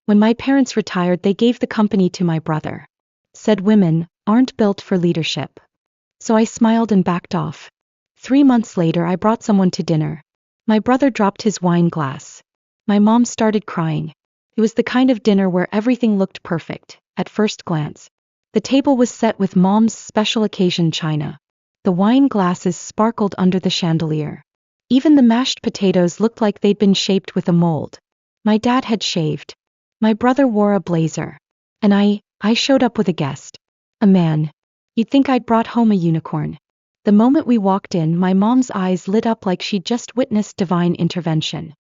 When my parents retired, they gave the company to my brother. Said women aren't built for leadership. So I smiled and backed off. 3 months later, I brought someone to dinner. My brother dropped his wine glass. My mom started crying. It was the kind of dinner where everything looked perfect, at first glance. The table was set with mom's special occasion china. The wine glasses sparkled under the chandelier. Even the mashed potatoes looked like they'd been shaped with a mold. My dad had shaved. My brother wore a blazer. And I showed up with a guest. A man. You'd think I'd brought home a unicorn. The moment we walked in, my mom's eyes lit up like she'd just witnessed divine intervention.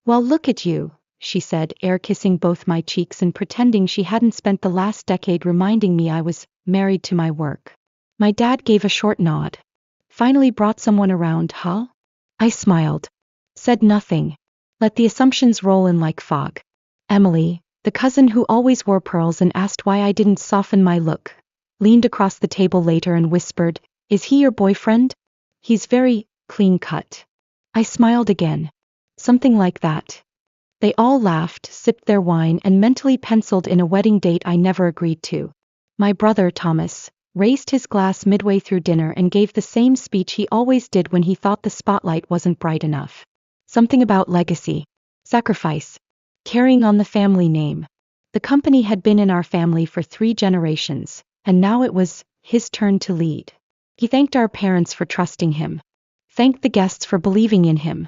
"Well, look at you," she said, air kissing both my cheeks and pretending she hadn't spent the last decade reminding me I was married to my work. My dad gave a short nod. "Finally brought someone around, huh?" I smiled. Said nothing. Let the assumptions roll in like fog. Emily, the cousin who always wore pearls and asked why I didn't soften my look, leaned across the table later and whispered, "Is he your boyfriend? He's very clean-cut." I smiled again. Something like that. They all laughed, sipped their wine, and mentally penciled in a wedding date I never agreed to. My brother, Thomas, raised his glass midway through dinner and gave the same speech he always did when he thought the spotlight wasn't bright enough. Something about legacy, sacrifice, carrying on the family name. The company had been in our family for 3 generations, and now it was his turn to lead. He thanked our parents for trusting him. Thanked the guests for believing in him.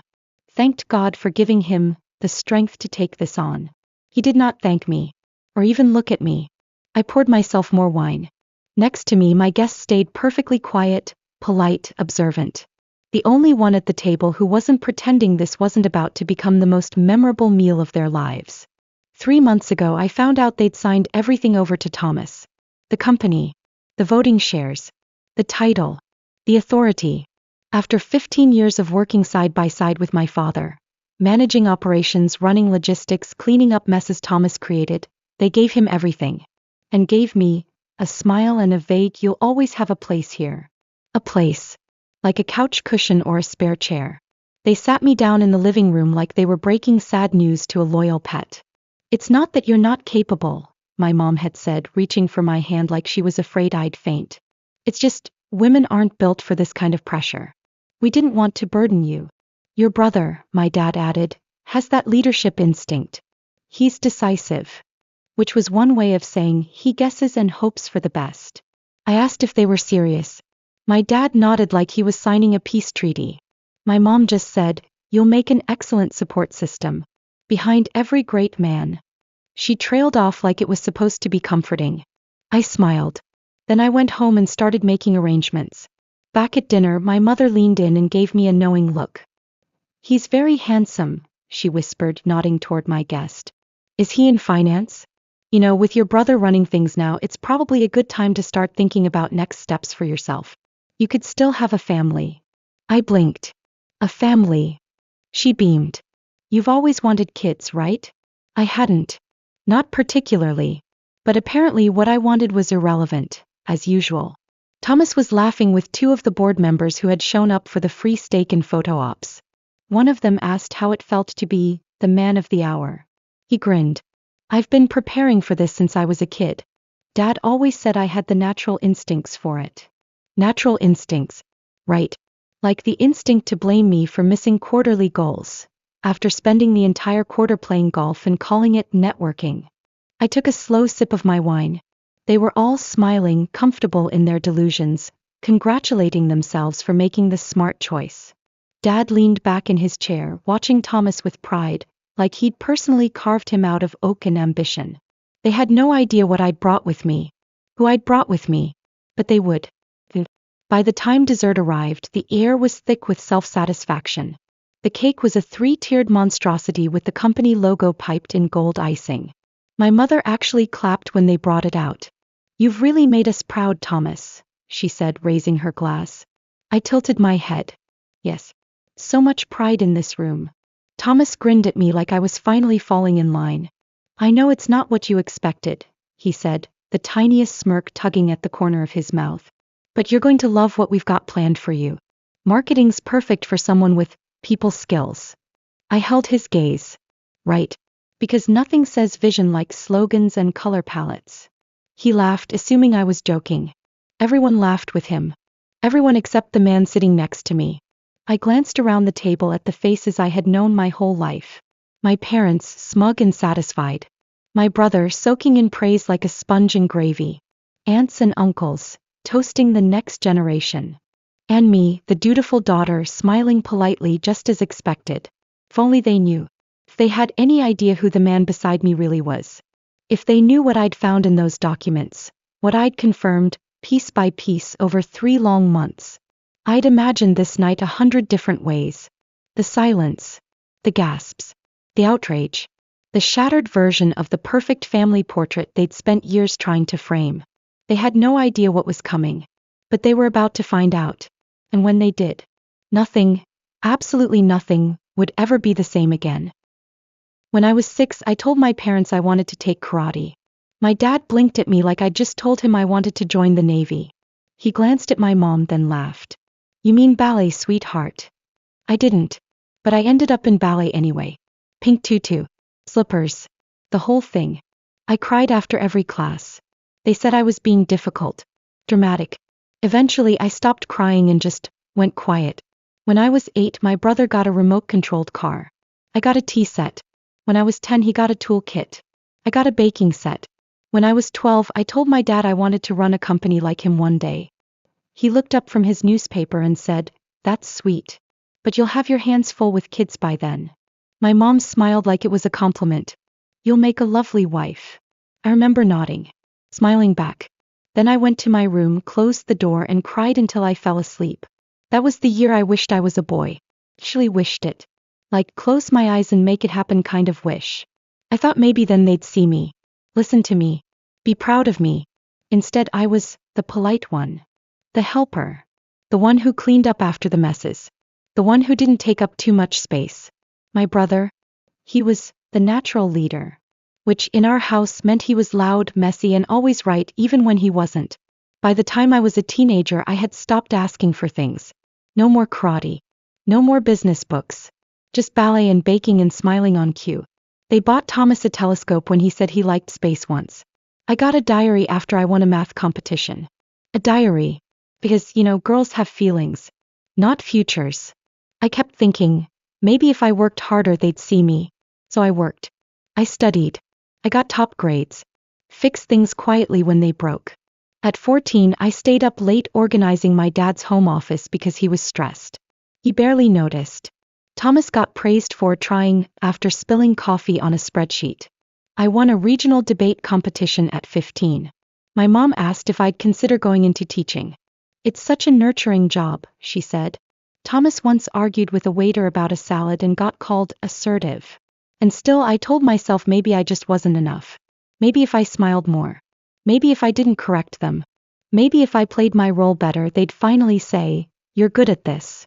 Thanked God for giving him the strength to take this on. He did not thank me, or even look at me. I poured myself more wine. Next to me, my guest stayed perfectly quiet, polite, observant. The only one at the table who wasn't pretending this wasn't about to become the most memorable meal of their lives. 3 months ago, I found out they'd signed everything over to Thomas. The company, the voting shares, the title, the authority. After 15 years of working side by side with my father, managing operations, running logistics, cleaning up messes Thomas created, they gave him everything. And gave me a smile and a vague, "You'll always have a place here." A place. Like a couch cushion or a spare chair. They sat me down in the living room like they were breaking sad news to a loyal pet. "It's not that you're not capable," my mom had said, reaching for my hand like she was afraid I'd faint. "It's just, women aren't built for this kind of pressure. We didn't want to burden you. Your brother," my dad added, "has that leadership instinct. He's decisive." Which was one way of saying he guesses and hopes for the best. I asked if they were serious. My dad nodded like he was signing a peace treaty. My mom just said, "You'll make an excellent support system. Behind every great man." She trailed off like it was supposed to be comforting. I smiled. Then I went home and started making arrangements. Back at dinner, my mother leaned in and gave me a knowing look. "He's very handsome," she whispered, nodding toward my guest. "Is he in finance? You know, with your brother running things now, it's probably a good time to start thinking about next steps for yourself. You could still have a family." I blinked. "A family?" She beamed. "You've always wanted kids, right?" I hadn't. Not particularly. But apparently what I wanted was irrelevant, as usual. Thomas was laughing with 2 of the board members who had shown up for the free steak and photo ops. One of them asked how it felt to be the man of the hour. He grinned. "I've been preparing for this since I was a kid. Dad always said I had the natural instincts for it." Natural instincts. Right. Like the instinct to blame me for missing quarterly goals, after spending the entire quarter playing golf and calling it networking. I took a slow sip of my wine. They were all smiling, comfortable in their delusions, congratulating themselves for making the smart choice. Dad leaned back in his chair, watching Thomas with pride, like he'd personally carved him out of oak and ambition. They had no idea what I'd brought with me, who I'd brought with me, but they would. By the time dessert arrived, the air was thick with self-satisfaction. The cake was a 3-tiered monstrosity with the company logo piped in gold icing. My mother actually clapped when they brought it out. "You've really made us proud, Thomas," she said, raising her glass. I tilted my head. Yes. So much pride in this room. Thomas grinned at me like I was finally falling in line. "I know it's not what you expected," he said, the tiniest smirk tugging at the corner of his mouth. "But you're going to love what we've got planned for you. Marketing's perfect for someone with people skills." I held his gaze. "Right. Because nothing says vision like slogans and color palettes. He laughed, assuming I was joking. Everyone laughed with him. Everyone except the man sitting next to me. I glanced around the table at the faces I had known my whole life. My parents, smug and satisfied. My brother, soaking in praise like a sponge in gravy. Aunts and uncles, toasting the next generation. And me, the dutiful daughter, smiling politely just as expected. If only they knew. If they had any idea who the man beside me really was. If they knew what I'd found in those documents. What I'd confirmed, piece by piece over 3 long months. I'd imagined this night 100 different ways. The silence. The gasps. The outrage. The shattered version of the perfect family portrait they'd spent years trying to frame. They had no idea what was coming. But they were about to find out. And when they did, nothing, absolutely nothing, would ever be the same again. When I was 6, I told my parents I wanted to take karate. My dad blinked at me like I'd just told him I wanted to join the Navy. He glanced at my mom, then laughed. You mean ballet, sweetheart? I didn't. But I ended up in ballet anyway. Pink tutu. Slippers. The whole thing. I cried after every class. They said I was being difficult. Dramatic. Eventually I stopped crying and just went quiet. When I was 8, my brother got a remote-controlled car. I got a tea set. When I was 10, he got a tool kit. I got a baking set. When I was 12, I told my dad I wanted to run a company like him one day. He looked up from his newspaper and said, "That's sweet. But you'll have your hands full with kids by then." My mom smiled like it was a compliment. "You'll make a lovely wife." I remember nodding, smiling back. Then I went to my room, closed the door, and cried until I fell asleep. That was the year I wished I was a boy. Actually wished it. Like, close my eyes and make it happen kind of wish. I thought maybe then they'd see me. Listen to me. Be proud of me. Instead I was the polite one. The helper. The one who cleaned up after the messes. The one who didn't take up too much space. My brother? He was the natural leader. Which in our house meant he was loud, messy, and always right even when he wasn't. By the time I was a teenager I had stopped asking for things. No more karate. No more business books. Just ballet and baking and smiling on cue. They bought Thomas a telescope when he said he liked space once. I got a diary after I won a math competition. A diary. Because, girls have feelings. Not futures. I kept thinking, maybe if I worked harder they'd see me. So I worked. I studied. I got top grades. Fixed things quietly when they broke. At 14, I stayed up late organizing my dad's home office because he was stressed. He barely noticed. Thomas got praised for trying after spilling coffee on a spreadsheet. I won a regional debate competition at 15. My mom asked if I'd consider going into teaching. "It's such a nurturing job," she said. Thomas once argued with a waiter about a salad and got called assertive. And still I told myself maybe I just wasn't enough. Maybe if I smiled more. Maybe if I didn't correct them. Maybe if I played my role better they'd finally say, "You're good at this."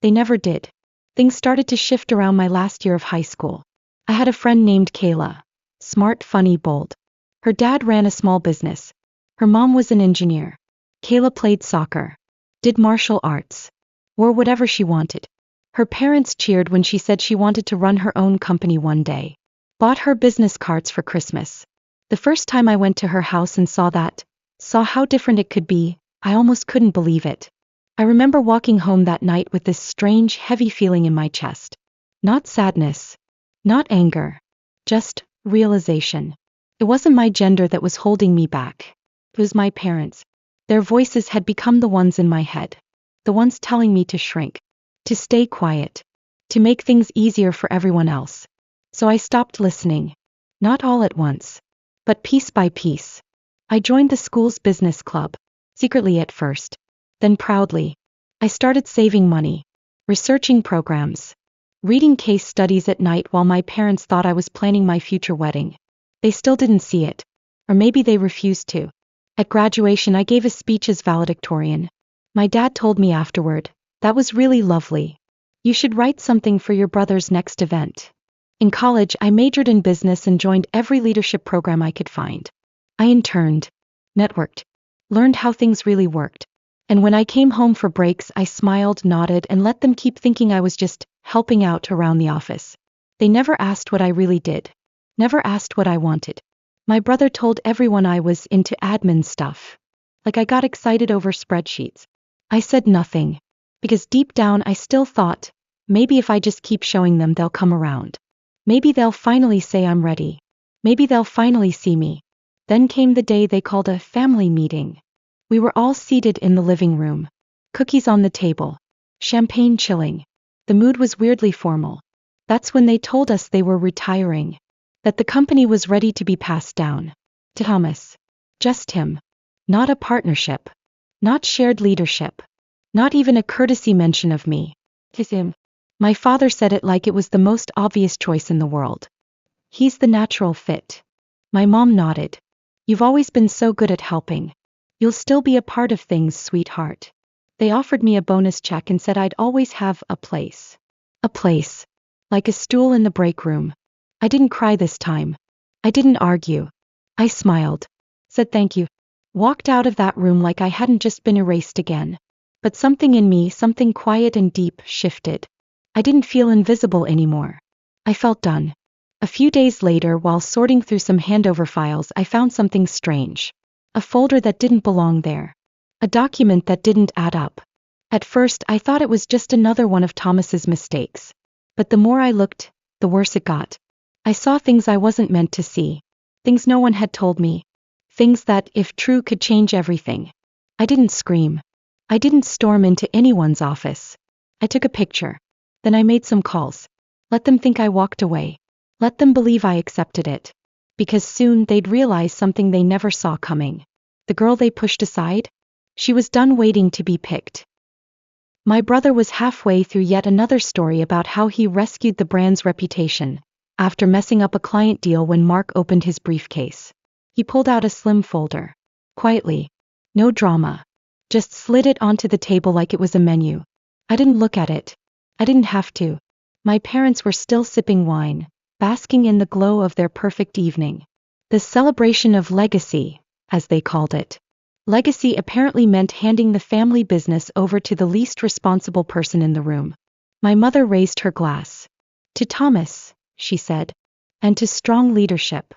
They never did. Things started to shift around my last year of high school. I had a friend named Qley. Smart, funny, bold. Her dad ran a small business. Her mom was an engineer. Qley played soccer. Did martial arts. Wore whatever she wanted. Her parents cheered when she said she wanted to run her own company one day. Bought her business cards for Christmas. The first time I went to her house and saw how different it could be, I almost couldn't believe it. I remember walking home that night with this strange, heavy feeling in my chest. Not sadness. Not anger. Just realization. It wasn't my gender that was holding me back. It was my parents. Their voices had become the ones in my head. The ones telling me to shrink. To stay quiet. To make things easier for everyone else. So I stopped listening. Not all at once. But piece by piece. I joined the school's business club. Secretly at first. Then proudly. I started saving money. Researching programs. Reading case studies at night while my parents thought I was planning my future wedding. They still didn't see it. Or maybe they refused to. At graduation I gave a speech as valedictorian. My dad told me afterward, "That was really lovely. You should write something for your brother's next event." In college I majored in business and joined every leadership program I could find. I interned. Networked. Learned how things really worked. And when I came home for breaks I smiled, nodded, and let them keep thinking I was just helping out around the office. They never asked what I really did. Never asked what I wanted. My brother told everyone I was into admin stuff. Like I got excited over spreadsheets. I said nothing. Because deep down I still thought, maybe if I just keep showing them they'll come around. Maybe they'll finally say I'm ready. Maybe they'll finally see me. Then came the day they called a family meeting. We were all seated in the living room. Cookies on the table. Champagne chilling. The mood was weirdly formal. That's when they told us they were retiring. That the company was ready to be passed down. To Thomas. Just him. Not a partnership. Not shared leadership. Not even a courtesy mention of me. To him. My father said it like it was the most obvious choice in the world. He's the natural fit. My mom nodded. You've always been so good at helping. You'll still be a part of things, sweetheart. They offered me a bonus check and said I'd always have a place. A place. Like a stool in the break room. I didn't cry this time. I didn't argue. I smiled. Said thank you. Walked out of that room like I hadn't just been erased again. But something in me, something quiet and deep, shifted. I didn't feel invisible anymore. I felt done. A few days later, while sorting through some handover files, I found something strange. A folder that didn't belong there. A document that didn't add up. At first, I thought it was just another one of Thomas's mistakes. But the more I looked, the worse it got. I saw things I wasn't meant to see. Things no one had told me. Things that, if true, could change everything. I didn't scream. I didn't storm into anyone's office. I took a picture. Then I made some calls. Let them think I walked away. Let them believe I accepted it. Because soon they'd realize something they never saw coming. The girl they pushed aside? She was done waiting to be picked. My brother was halfway through yet another story about how he rescued the brand's reputation, after messing up a client deal when Mark opened his briefcase. He pulled out a slim folder. Quietly. No drama. Just slid it onto the table like it was a menu. I didn't look at it. I didn't have to. My parents were still sipping wine, basking in the glow of their perfect evening. The celebration of legacy, as they called it. Legacy apparently meant handing the family business over to the least responsible person in the room. My mother raised her glass. To Thomas, she said. And to strong leadership.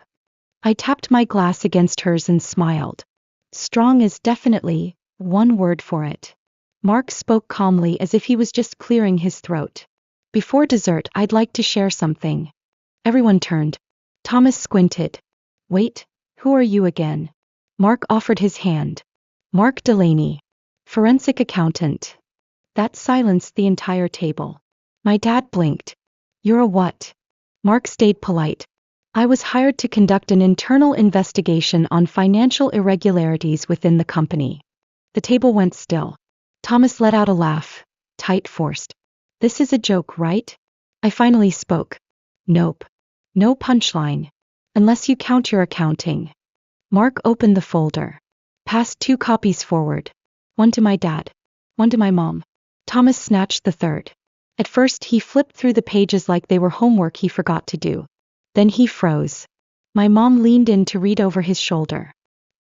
I tapped my glass against hers and smiled. Strong is definitely one word for it. Mark spoke calmly as if he was just clearing his throat. Before dessert, I'd like to share something. Everyone turned. Thomas squinted. Wait, who are you again? Mark offered his hand. Mark Delaney. Forensic accountant. That silenced the entire table. My dad blinked. You're a what? Mark stayed polite. I was hired to conduct an internal investigation on financial irregularities within the company. The table went still. Thomas let out a laugh, tight forced. This is a joke, right? I finally spoke. Nope. No punchline. Unless you count your accounting. Mark opened the folder. Passed 2 copies forward. One to my dad. One to my mom. Thomas snatched the third. At first he flipped through the pages like they were homework he forgot to do. Then he froze. My mom leaned in to read over his shoulder.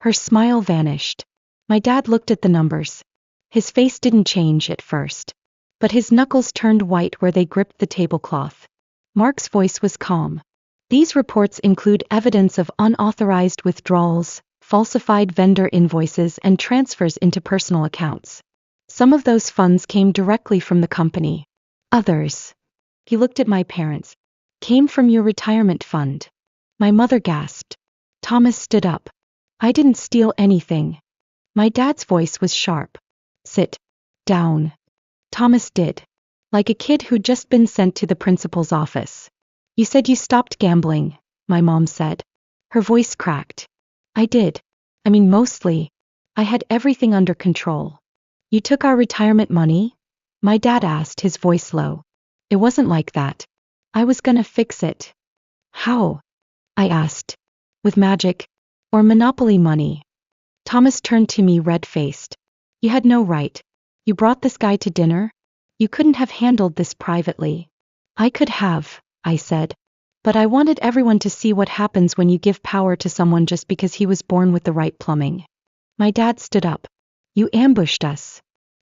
Her smile vanished. My dad looked at the numbers. His face didn't change at first. But his knuckles turned white where they gripped the tablecloth. Mark's voice was calm. These reports include evidence of unauthorized withdrawals, falsified vendor invoices, and transfers into personal accounts. Some of those funds came directly from the company. Others. He looked at my parents. Came from your retirement fund. My mother gasped. Thomas stood up. I didn't steal anything. My dad's voice was sharp. Sit down. Thomas did. Like a kid who'd just been sent to the principal's office. You said you stopped gambling, my mom said. Her voice cracked. I did. I mean, mostly. I had everything under control. You took our retirement money? My dad asked, his voice low. It wasn't like that. I was gonna fix it. How? I asked. With magic? Or Monopoly money? Thomas turned to me red-faced. You had no right. You brought this guy to dinner? You couldn't have handled this privately. I could have, I said. But I wanted everyone to see what happens when you give power to someone just because he was born with the right plumbing. My dad stood up. You ambushed us.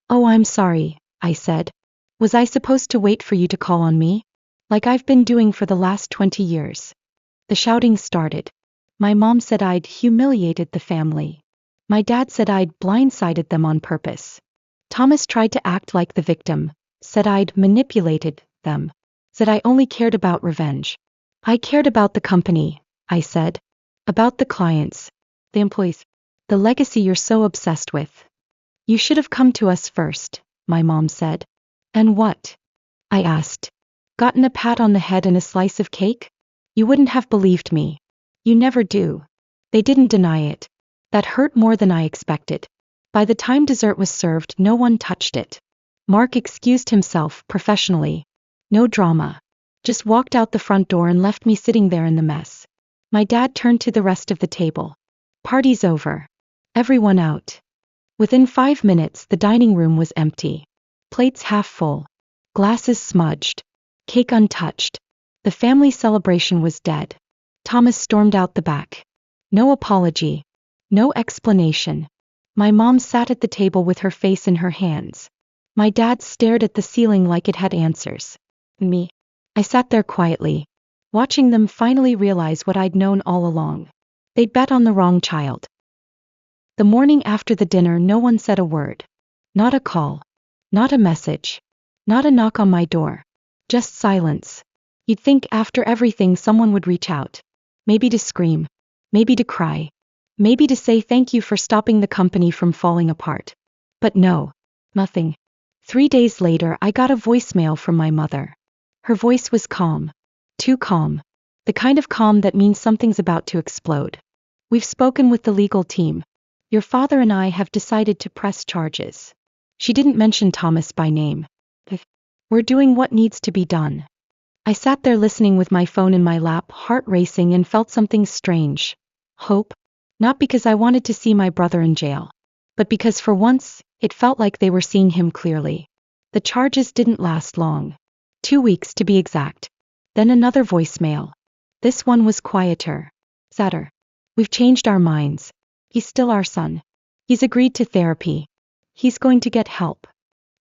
Oh, I'm sorry, I said. Was I supposed to wait for you to call on me? Like I've been doing for the last 20 years. The shouting started. My mom said I'd humiliated the family. My dad said I'd blindsided them on purpose. Thomas tried to act like the victim, said I'd manipulated them, said I only cared about revenge. I cared about the company, I said. About the clients, the employees, the legacy you're so obsessed with. You should have come to us first, my mom said. And what? I asked. Gotten a pat on the head and a slice of cake? You wouldn't have believed me. You never do. They didn't deny it. That hurt more than I expected. By the time dessert was served, no one touched it. Mark excused himself professionally. No drama. Just walked out the front door and left me sitting there in the mess. My dad turned to the rest of the table. Party's over. Everyone out. Within 5 minutes, the dining room was empty. Plates half full. Glasses smudged. Cake untouched. The family celebration was dead. Thomas stormed out the back. No apology. No explanation. My mom sat at the table with her face in her hands. My dad stared at the ceiling like it had answers. Me. I sat there quietly, watching them finally realize what I'd known all along. They'd bet on the wrong child. The morning after the dinner, no one said a word. Not a call. Not a message. Not a knock on my door. Just silence. You'd think after everything someone would reach out. Maybe to scream. Maybe to cry. Maybe to say thank you for stopping the company from falling apart. But no. Nothing. 3 days later, I got a voicemail from my mother. Her voice was calm. Too calm. The kind of calm that means something's about to explode. We've spoken with the legal team. Your father and I have decided to press charges. She didn't mention Thomas by name. We're doing what needs to be done. I sat there listening with my phone in my lap, heart racing, and felt something strange. Hope. Not because I wanted to see my brother in jail, but because for once, it felt like they were seeing him clearly. The charges didn't last long. 2 weeks to be exact. Then another voicemail. This one was quieter. Sadder. We've changed our minds. He's still our son. He's agreed to therapy. He's going to get help.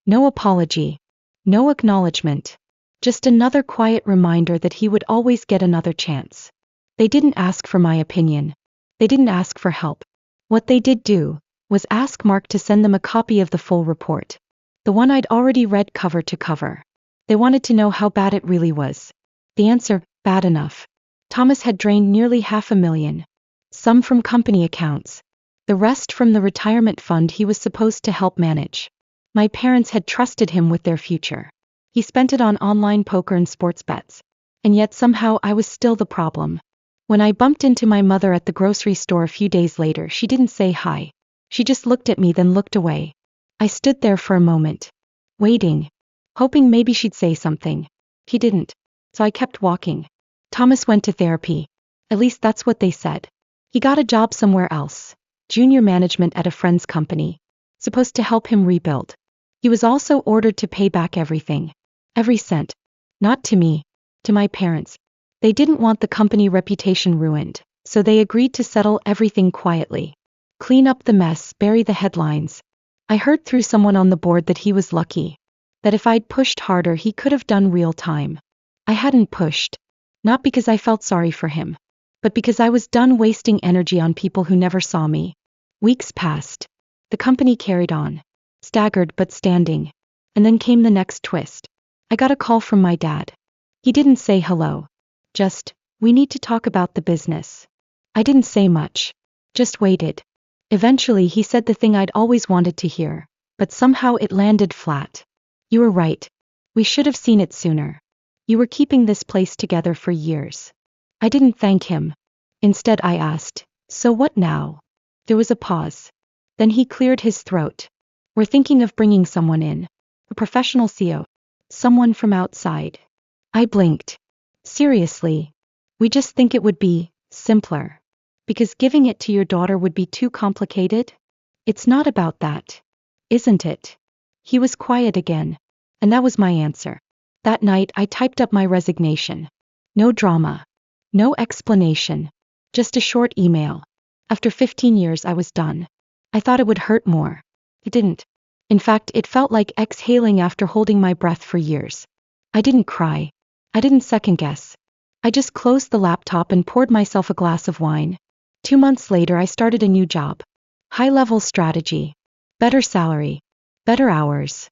No apology. No acknowledgement. Just another quiet reminder that he would always get another chance. They didn't ask for my opinion. They didn't ask for help. What they did do was ask Mark to send them a copy of the full report. The one I'd already read cover to cover. They wanted to know how bad it really was. The answer, bad enough. Thomas had drained nearly $500,000. Some from company accounts. The rest from the retirement fund he was supposed to help manage. My parents had trusted him with their future. He spent it on online poker and sports bets. And yet somehow I was still the problem. When I bumped into my mother at the grocery store a few days later, she didn't say hi. She just looked at me, then looked away. I stood there for a moment, waiting, hoping maybe she'd say something. She didn't. So I kept walking. Thomas went to therapy. At least that's what they said. He got a job somewhere else. Junior management at a friend's company. Supposed to help him rebuild. He was also ordered to pay back everything. Every cent. Not to me. To my parents. They didn't want the company reputation ruined, so they agreed to settle everything quietly. Clean up the mess, bury the headlines. I heard through someone on the board that he was lucky. That if I'd pushed harder he could have done real time. I hadn't pushed. Not because I felt sorry for him. But because I was done wasting energy on people who never saw me. Weeks passed. The company carried on. Staggered but standing. And then came the next twist. I got a call from my dad. He didn't say hello. Just, we need to talk about the business. I didn't say much. Just waited. Eventually he said the thing I'd always wanted to hear. But somehow it landed flat. You were right. We should have seen it sooner. You were keeping this place together for years. I didn't thank him. Instead I asked, so what now? There was a pause. Then he cleared his throat. We're thinking of bringing someone in. A professional CEO. Someone from outside. I blinked. Seriously. We just think it would be simpler. Because giving it to your daughter would be too complicated? It's not about that. Isn't it? He was quiet again. And that was my answer. That night I typed up my resignation. No drama. No explanation. Just a short email. After 15 years I was done. I thought it would hurt more. It didn't. In fact, it felt like exhaling after holding my breath for years. I didn't cry. I didn't second guess. I just closed the laptop and poured myself a glass of wine. 2 months later, I started a new job. High-level strategy. Better salary. Better hours.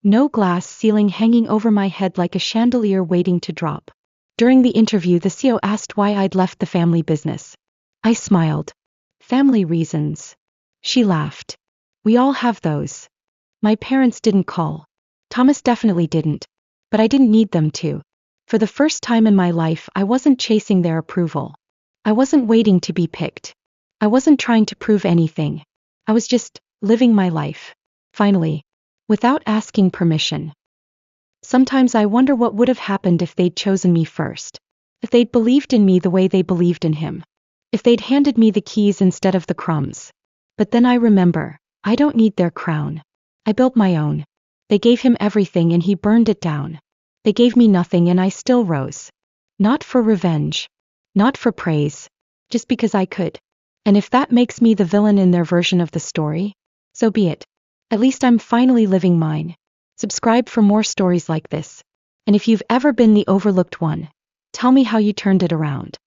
No glass ceiling hanging over my head like a chandelier waiting to drop. During the interview, the CEO asked why I'd left the family business. I smiled. Family reasons. She laughed. We all have those. My parents didn't call. Thomas definitely didn't. But I didn't need them to. For the first time in my life, I wasn't chasing their approval. I wasn't waiting to be picked. I wasn't trying to prove anything. I was just living my life. Finally. Without asking permission. Sometimes I wonder what would have happened if they'd chosen me first. If they'd believed in me the way they believed in him. If they'd handed me the keys instead of the crumbs. But then I remember, I don't need their crown. I built my own. They gave him everything and he burned it down. They gave me nothing and I still rose. Not for revenge. Not for praise. Just because I could. And if that makes me the villain in their version of the story, so be it. At least I'm finally living mine. Subscribe for more stories like this. And if you've ever been the overlooked one, tell me how you turned it around.